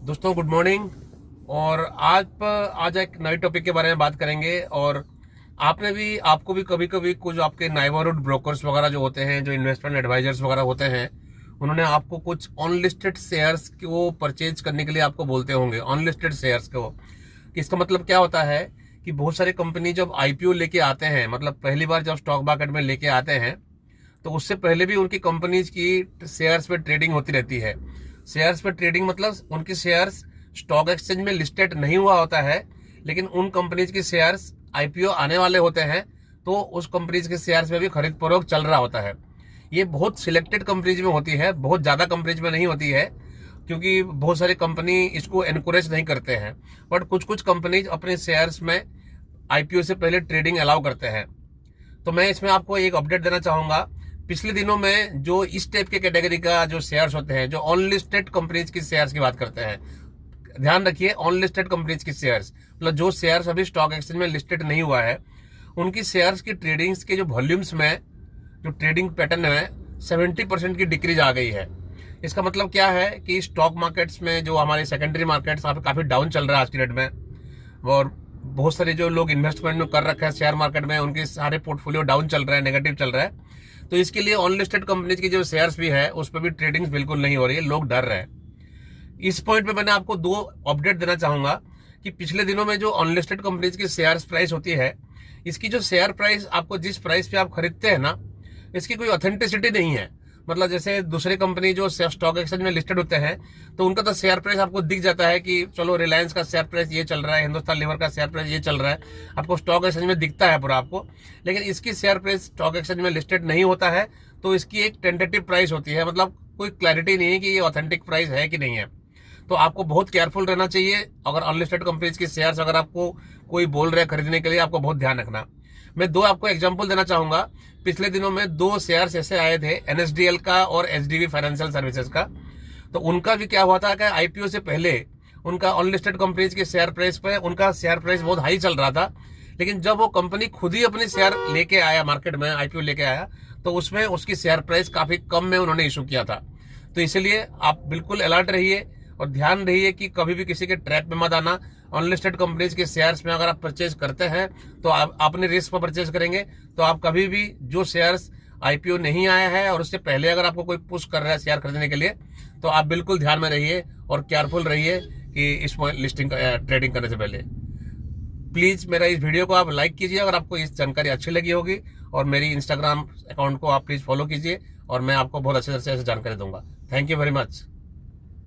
दोस्तों good morning. और आज एक नए टॉपिक के बारे में बात करेंगे। और आपको भी कभी कभी कुछ आपके नाइबरहुड ब्रोकर्स वगैरह जो होते हैं, जो इन्वेस्टमेंट एडवाइजर्स वगैरह होते हैं, उन्होंने आपको कुछ अनलिस्टेड शेयर्स को परचेज करने के लिए आपको बोलते होंगे। अनलिस्टेड शेयर्स को, इसका मतलब क्या होता है कि बहुत सारी कंपनी जब आईपीओ लेके आते हैं, मतलब पहली बार जब स्टॉक मार्केट में लेके आते हैं, तो उससे पहले भी उनकी कंपनीज की शेयर्स पे ट्रेडिंग होती रहती है। शेयर्स पे ट्रेडिंग मतलब उनकी शेयर्स स्टॉक एक्सचेंज में लिस्टेड नहीं हुआ होता है, लेकिन उन कंपनीज की शेयर्स आईपीओ आने वाले होते हैं, तो उस कंपनीज के शेयर्स में भी खरीद फरोख्त चल रहा होता है। ये बहुत सिलेक्टेड कंपनीज में होती है, बहुत ज़्यादा कंपनीज में नहीं होती है, क्योंकि बहुत सारी कंपनी इसको एनकरेज नहीं करते हैं। बट कुछ कुछ कंपनीज अपने शेयर्स में आईपीओ से पहले ट्रेडिंग अलाउ करते हैं। तो मैं इसमें आपको एक अपडेट देना चाहूँगा। पिछले दिनों में जो इस टाइप के कैटेगरी का जो शेयर्स होते हैं, जो अनलिस्टेड कंपनीज की शेयर्स की बात करते हैं, ध्यान रखिए, अनलिस्टेड कंपनीज की शेयर्स मतलब जो शेयर्स अभी स्टॉक एक्सचेंज में लिस्टेड नहीं हुआ है, उनकी शेयर्स की ट्रेडिंग्स के जो वॉल्यूम्स में, जो ट्रेडिंग पैटर्न में 70% की डिक्रीज आ गई है। इसका मतलब क्या है कि स्टॉक मार्केट्स में जो हमारे सेकेंडरी मार्केट्स काफी डाउन चल रहा है आज की डेट में। और बहुत सारे जो लोग इन्वेस्टमेंट कर रखे हैं शेयर मार्केट में, उनके सारे पोर्टफोलियो डाउन चल रहा है, नेगेटिव चल रहा है। तो इसके लिए अनलिस्टेड कंपनीज की जो शेयर्स भी है, उस पर भी ट्रेडिंग बिल्कुल नहीं हो रही है, लोग डर रहे हैं। इस पॉइंट पे मैंने आपको दो अपडेट देना चाहूंगा कि पिछले दिनों में जो अनलिस्टेड कंपनीज की शेयर्स प्राइस होती है, इसकी जो शेयर प्राइस आपको जिस प्राइस पे आप खरीदते हैं ना, इसकी कोई ऑथेंटिसिटी नहीं है। मतलब जैसे दूसरे कंपनी जो स्टॉक एक्सचेंज में लिस्टेड होते हैं, तो उनका तो शेयर प्राइस आपको दिख जाता है कि चलो रिलायंस का शेयर प्राइस ये चल रहा है, हिंदुस्तान लीवर का शेयर प्राइस ये चल रहा है, आपको स्टॉक एक्सचेंज में दिखता है पूरा आपको। लेकिन इसकी शेयर प्राइस स्टॉक एक्सचेंज में लिस्टेड नहीं होता है, तो इसकी एक टेंटेटिव प्राइस होती है, मतलब कोई क्लैरिटी नहीं है कि ये ऑथेंटिक प्राइस है कि नहीं है। तो आपको बहुत केयरफुल रहना चाहिए। अगर अनलिस्टेड कंपनीज की शेयर्स अगर आपको कोई बोल रहे हैं खरीदने के लिए, आपको बहुत ध्यान रखना। मैं दो आपको एग्जांपल देना चाहूंगा। पिछले दिनों में दो शेयर्स ऐसे आए थे, एनएसडीएल का और एचडीबी फाइनेंशियल सर्विसेज का। तो उनका भी क्या हुआ था कि आईपीओ से पहले उनका अनलिस्टेड कंपनीज के शेयर प्राइस पे उनका शेयर प्राइस बहुत हाई चल रहा था, लेकिन जब वो कंपनी खुद ही अपनी शेयर लेके आया मार्केट में, आईपीओ लेके आया, तो उसमें उसकी शेयर प्राइस काफी कम में उन्होंने इशू किया था। तो इसलिए आप बिल्कुल अलर्ट रहिए और ध्यान रहिए कि कभी भी किसी के ट्रैप में मत आना। अनलिस्टेड कंपनीज के शेयर्स में अगर आप परचेज करते हैं, तो आप अपने रिस्क पर परचेज करेंगे। तो आप कभी भी जो शेयर्स आईपीओ नहीं आया है और उससे पहले अगर आपको कोई पुश कर रहा है शेयर खरीदने के लिए, तो आप बिल्कुल ध्यान में रहिए और केयरफुल रहिए कि इस लिस्टिंग ट्रेडिंग करने से पहले। प्लीज मेरा इस वीडियो को आप लाइक कीजिए अगर आपको इस जानकारी अच्छी लगी होगी, और मेरी इंस्टाग्राम अकाउंट को आप प्लीज फॉलो कीजिए, और मैं आपको बहुत अच्छे तरह से जानकारी दूंगा। Thank you very much.